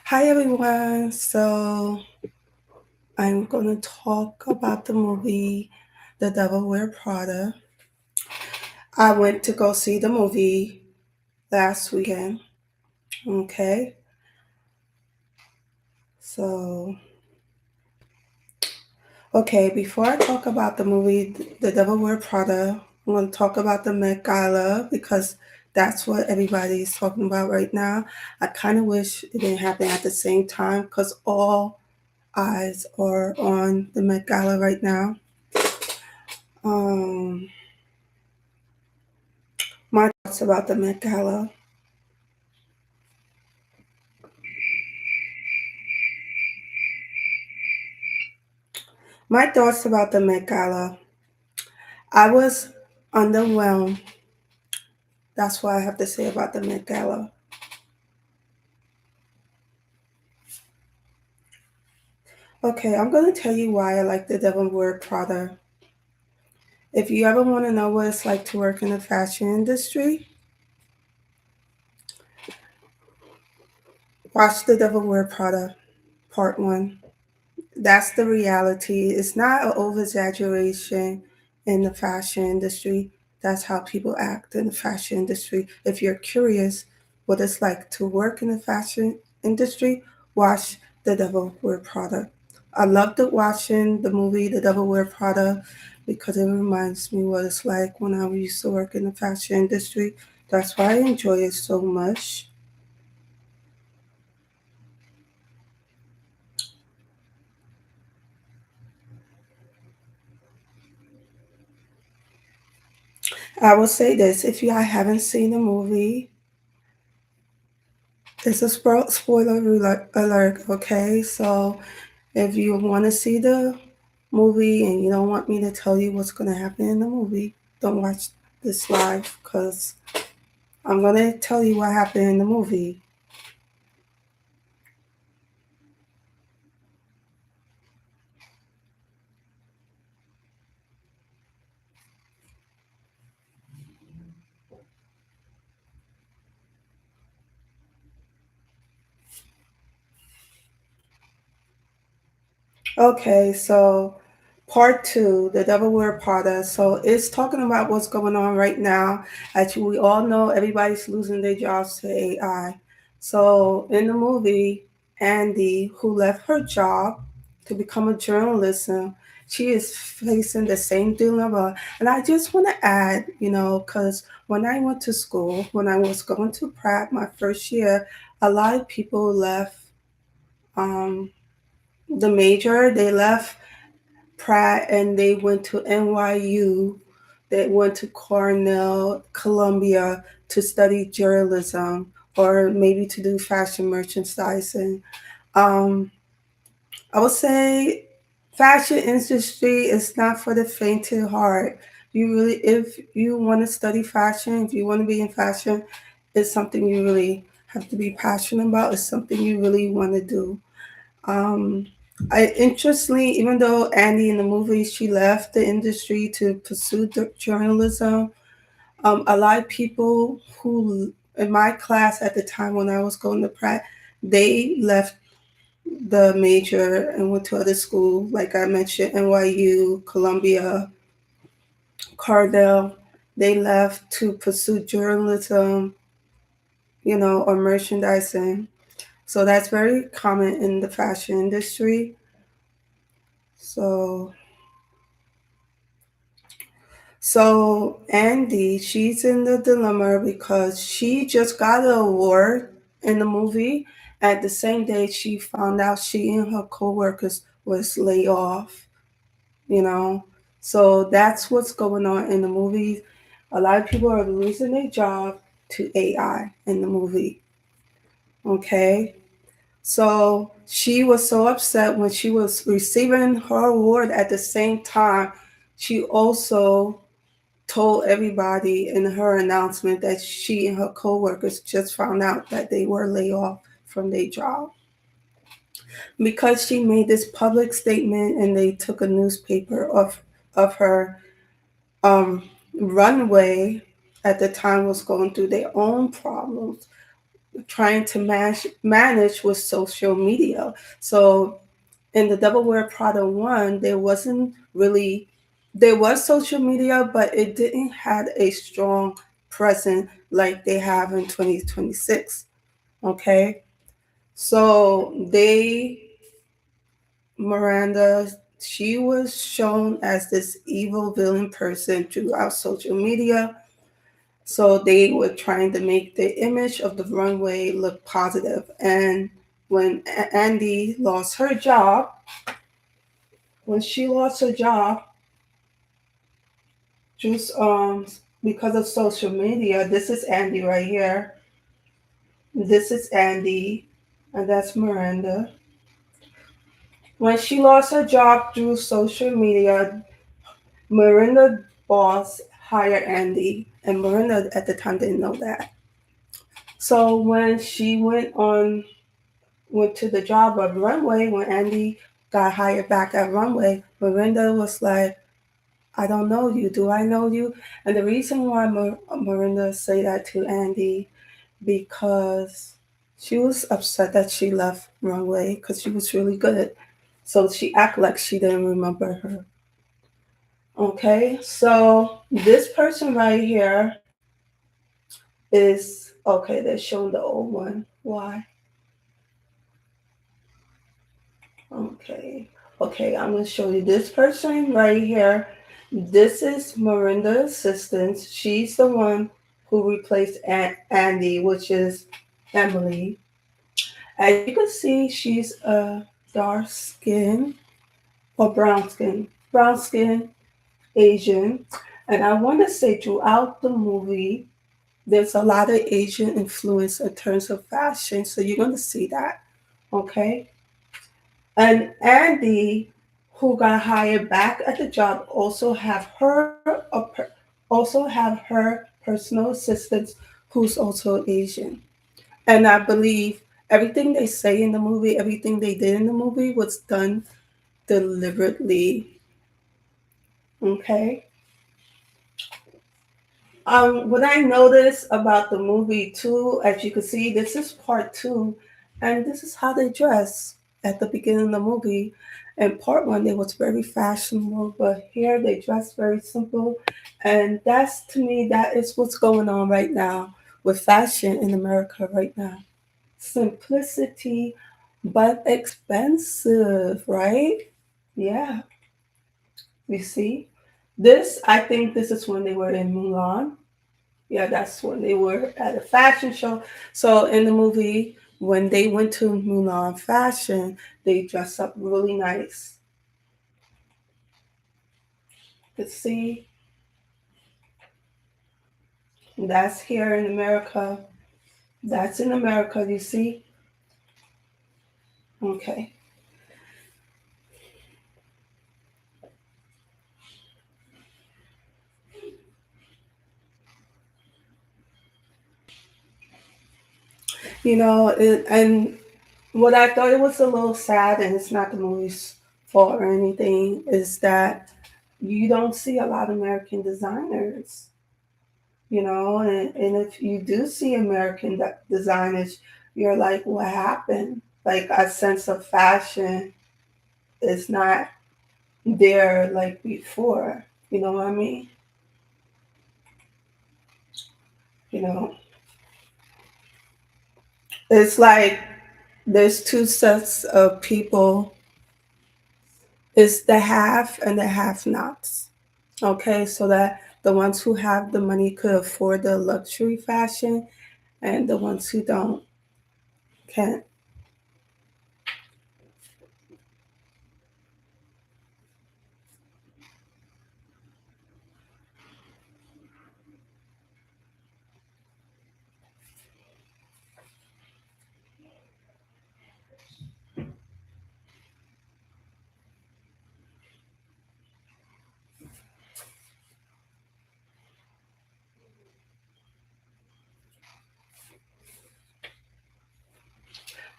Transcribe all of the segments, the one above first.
Hi everyone. So I'm gonna talk about the movie The Devil Wears Prada. I went to go see the movie last weekend. Okay. So before I talk about the movie The Devil Wears Prada, I'm gonna talk about the Met Gala because that's what everybody's talking about right now. I kinda wish it didn't happen at the same time because all eyes are on the Met Gala right now. Um my thoughts about the Met Gala. My thoughts about the Met Gala. I was underwhelmed. That's what I have to say about the Met Gala. Okay, I'm going to tell you why I like the Devil Wears Prada. If you ever want to know what it's like to work in the fashion industry, watch the Devil Wears Prada Part 1. That's the reality. It's not an over exaggeration in the fashion industry. That's how people act in the fashion industry. If you're curious what it's like to work in the fashion industry, watch The Devil Wears Prada. I loved it watching the movie The Devil Wears Prada because it reminds me what it's like when I used to work in the fashion industry. That's why I enjoy it so much. I will say this, if you haven't seen the movie, it's a spoiler alert, okay? So if you want to see the movie and you don't want me to tell you what's going to happen in the movie, don't watch this live because I'm going to tell you what happened in the movie. Okay, so part two, The Devil Wear Prada. So it's talking about what's going on right now. As we all know, everybody's losing their jobs to AI. So in the movie, Andy, who left her job to become a journalist, she is facing the same dilemma. And I just want to add, because when I went to school, when I was going to Pratt my first year, a lot of people left um, the major. They left Pratt and they went to NYU, they went to Cornell, Columbia to study journalism or maybe to do fashion merchandising. Um, I would say fashion industry is not for the faint of heart. You really, if you want to study fashion, if you want to be in fashion, it's something you really have to be passionate about. It's something you really want to do. Um, interestingly, even though Andy in the movie she left the industry to pursue journalism, a lot of people who in my class at the time when I was going to Pratt, they left the major and went to other schools, like I mentioned, NYU, Columbia, Cardell. They left to pursue journalism, or merchandising. So that's very common in the fashion industry. So So Andy, she's in the dilemma because she just got an award in the movie. At the same day, she found out she and her coworkers was laid off. You know, so that's what's going on in the movie. A lot of people are losing their job to AI in the movie. Okay, so she was so upset when she was receiving her award. At the same time, she also told everybody in her announcement that she and her coworkers just found out that they were laid off from their job because she made this public statement and they took a newspaper of her runway at the time was going through their own problems. trying to manage with social media. So in the Devil Wear Prada one, there wasn't really, there was social media, but it didn't have a strong presence like they have in 2026. Okay, so Miranda, she was shown as this evil villain person throughout social media. So they were trying to make the image of the runway look positive. And when Andy lost her job, when she lost her job, just because of social media, this is Andy right here. This is Andy, and that's Miranda. When she lost her job through social media, Miranda boss hired Andy, and Miranda at the time didn't know that. So when she went to the job of Runway, when Andy got hired back at Runway, Miranda was like, "I don't know you. Do I know you?" And the reason why Miranda say that to Andy because she was upset that she left Runway because she was really good. So she act like she didn't remember her. Okay, so this person right here is okay. They're showing the old one. Why? Okay, okay. I'm gonna show you this person right here. This is Miranda's assistant. She's the one who replaced Andy, which is Emily. As you can see, she's a dark skin or brown skin Asian. And I want to say throughout the movie, there's a lot of Asian influence in terms of fashion. So you're going to see that. Okay. And Andy, who got hired back at the job, also have her personal assistant who's also Asian. And I believe everything they say in the movie, everything they did in the movie was done deliberately. Okay. What I noticed about the movie too, as you can see, this is part two, and this is how they dress at the beginning of the movie. In part one, they was very fashionable, but here they dress very simple, and that's to me that is what's going on right now with fashion in America right now. Simplicity, but expensive, right? Yeah, you see. This, I think this is when they were in Mulan. Yeah, that's when they were at a fashion show. So in the movie, when they went to Mulan Fashion, they dressed up really nice. You see, that's here in America. That's in America, you see? Okay. And what I thought it was a little sad, and it's not the movie's fault or anything, is that you don't see a lot of American designers, and if you do see American designers, you're like, what happened? Like a sense of fashion is not there like before. You know what I mean? You know, it's like there's two sets of people. It's the have and the have nots. Okay, so that the ones who have the money could afford the luxury fashion, and the ones who don't can't.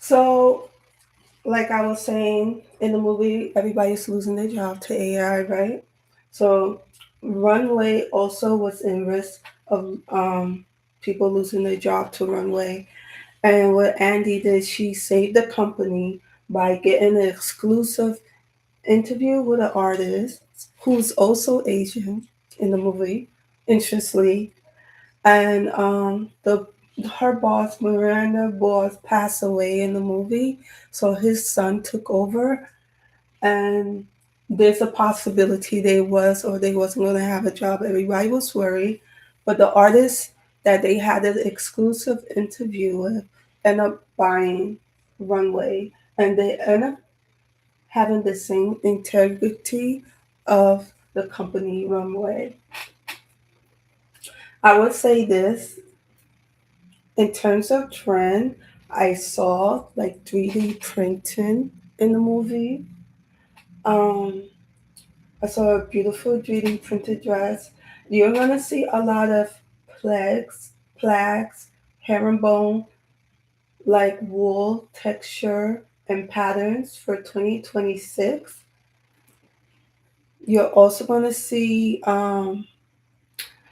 So, like I was saying in the movie, everybody's losing their job to AI, right? So, Runway also was in risk of people losing their job to Runway. And what Andy did, she saved the company by getting an exclusive interview with an artist who's also Asian in the movie, interestingly. And the her boss, Miranda boss, passed away in the movie, so his son took over, and there's a possibility they wasn't going to have a job. Everybody was worried, but the artist that they had an exclusive interview with ended up buying Runway, and they ended up having the same integrity of the company Runway. I would say this in terms of trend, I saw like 3D printing in the movie. Um, I saw a beautiful 3D printed dress. You're gonna see a lot of plaques, herringbone, like wool texture and patterns for 2026. You're also gonna see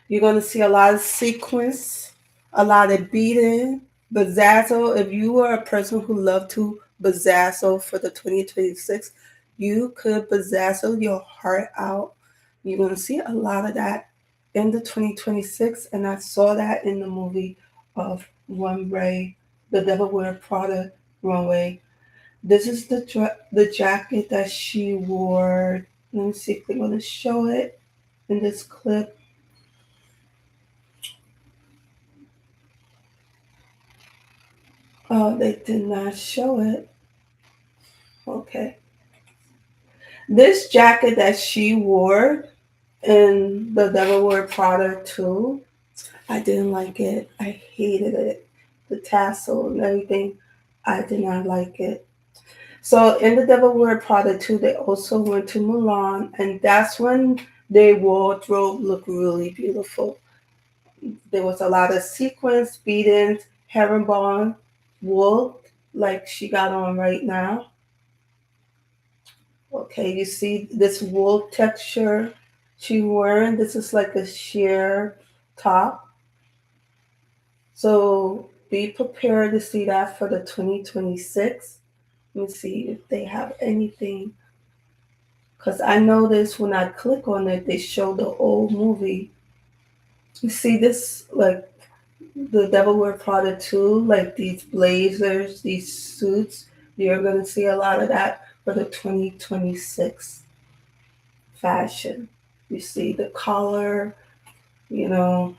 you're going to see a lot of sequence, a lot of beating, bezazzle. If you are a person who loved to bezazzle for the 2026, you could bezazzle your heart out. You're going to see a lot of that in the 2026, and I saw that in the movie of Runway, The Devil Wears Prada Runway. This is the jacket that she wore. Let me see if they're going to show it in this clip. Oh, they did not show it. Okay. This jacket that she wore in the Devil Wears Prada too, I didn't like it. I hated it. The tassel and everything, I did not like it. So in the Devil Wears Prada too, they also went to Milan, and that's when their wardrobe looked really beautiful. There was a lot of sequins, beadings, herringbone, wool, like she got on right now. Okay, you see this wool texture she wearing. This is like a sheer top. So be prepared to see that for the 2026. Let me see if they have anything. Because I noticed when I click on it, they show the old movie. You see this, like the Devil Wear Prada too, like these blazers, these suits. You're going to see a lot of that for the 2026 fashion. You see the collar, you know,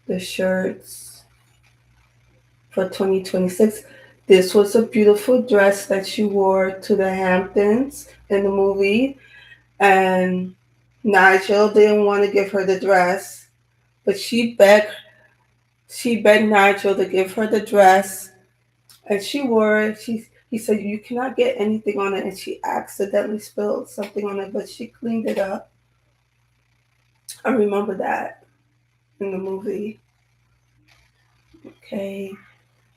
the shirts for 2026. This was a beautiful dress that she wore to the Hamptons in the movie, and Nigel didn't want to give her the dress, but she begged Nigel to give her the dress, and she wore it. He said you cannot get anything on it, and she accidentally spilled something on it, but she cleaned it up. I remember that in the movie. Okay,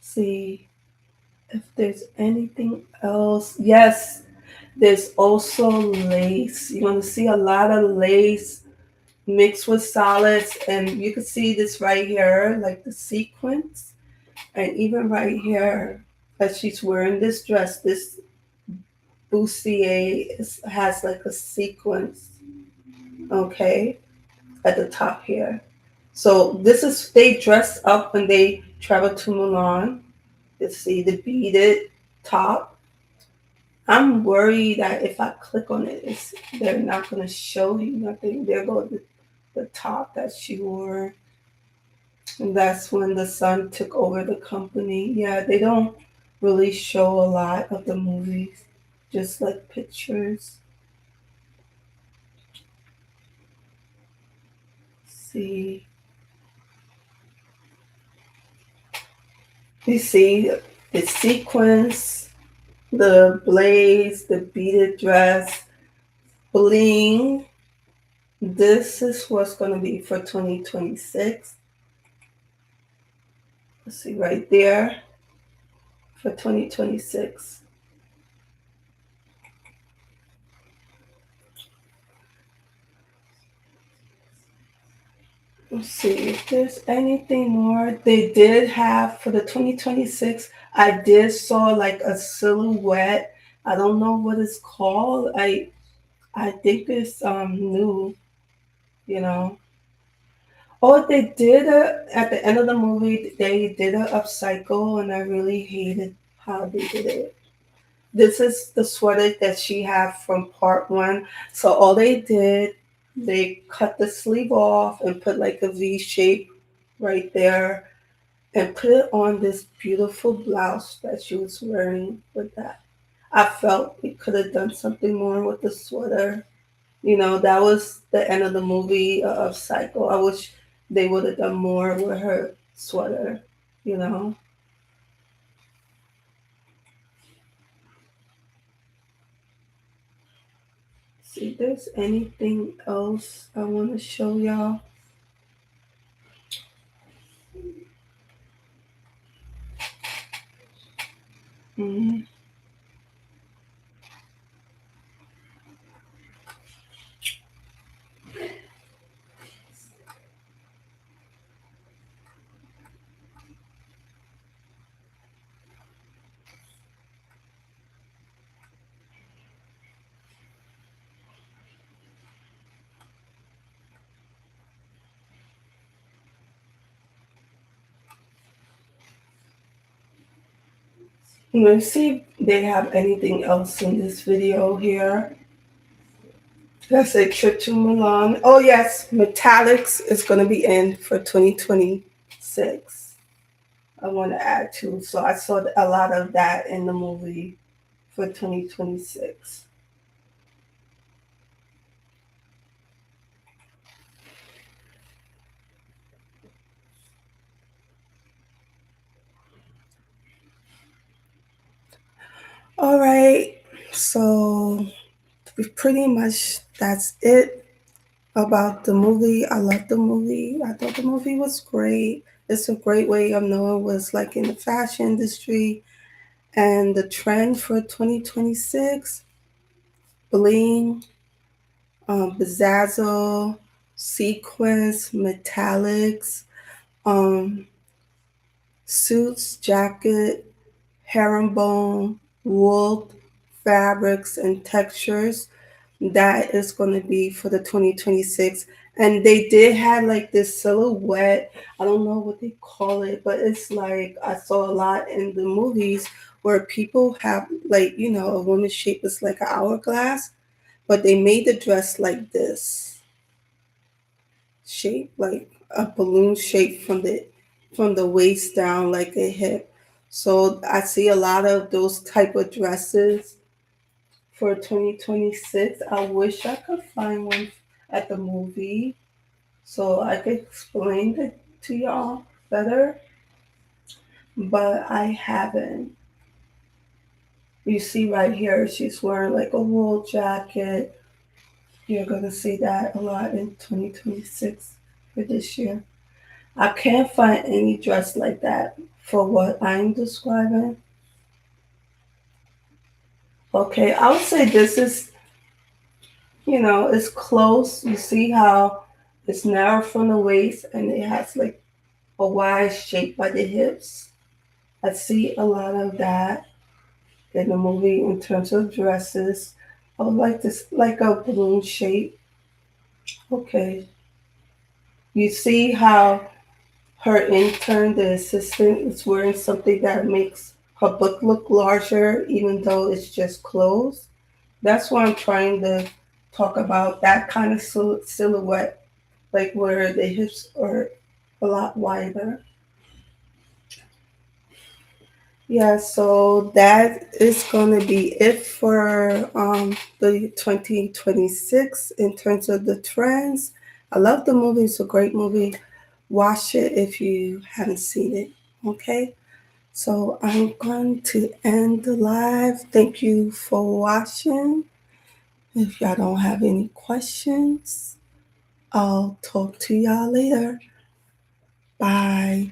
see if there's anything else. Yes, there's also lace. You're going to see a lot of lace mixed with solids, and you can see this right here, like the sequins, and even right here, as she's wearing this dress, this bustier has like a sequence, okay, at the top here. So this is they dress up when they travel to Milan. You see the beaded top. I'm worried that if I click on it, they're not going to show you nothing. There goes the top that she wore. And that's when the son took over the company. Yeah, they don't really show a lot of the movies, just like pictures. See, you see the sequence, the blaze, the beaded dress, bling. This is what's going to be for 2026. Let's see right there for 2026. Let's see if there's anything more. They did have for the 2026. I did saw like a silhouette. I don't know what it's called. I think it's new. You know. Oh, they did at the end of the movie. They did a upcycle, and I really hated how they did it. This is the sweater that she had from part one. So all they did, they cut the sleeve off and put like a V shape right there and put it on this beautiful blouse that she was wearing with that. I felt we could have done something more with the sweater. You know, that was the end of the movie of Psycho. I wish they would have done more with her sweater, you know. See if there's anything else I want to show y'all. Mm. Let's see if they have anything else in this video here. That's a trip to Milan. Oh yes, Metallics is going to be in for 2026. I want to add to. So I saw a lot of that in the movie for 2026. All right. So pretty much that's it about the movie. I love the movie. I thought the movie was great. It's a great way of knowing what's like in the fashion industry and the trend for 2026. Bling, bezazzle, sequins, metallics, um, suits, jacket, herringbone, wool, fabrics, and textures. That is going to be for the 2026. And they did have like this silhouette. I don't know what they call it, but it's like I saw a lot in the movies where people have like, you know, a woman's shape is like an hourglass, but they made the dress like this shape, like a balloon shape from the waist down, like a hip. So I see a lot of those type of dresses for 2026. I wish I could find one at the movie so I could explain it to y'all better, but I haven't. You see right here, she's wearing like a wool jacket. You're gonna see that a lot in 2026 for this year. I can't find any dress like that for what I'm describing. Okay, I would say this is, you know, it's close. You see how it's narrow from the waist and it has like a wide shape by the hips. I see a lot of that in the movie in terms of dresses. I would like this, like a balloon shape. Okay, you see how her intern, the assistant, is wearing something that makes her book look larger, even though it's just clothes. That's what I'm trying to talk about. That kind of silhouette, like where the hips are a lot wider. Yeah, so that is going to be it for the 2026 in terms of the trends. I love the movie. It's a great movie. Watch it if you haven't seen it. Okay? So I'm going to end the live. Thank you for watching. If y'all don't have any questions, I'll talk to y'all later. Bye.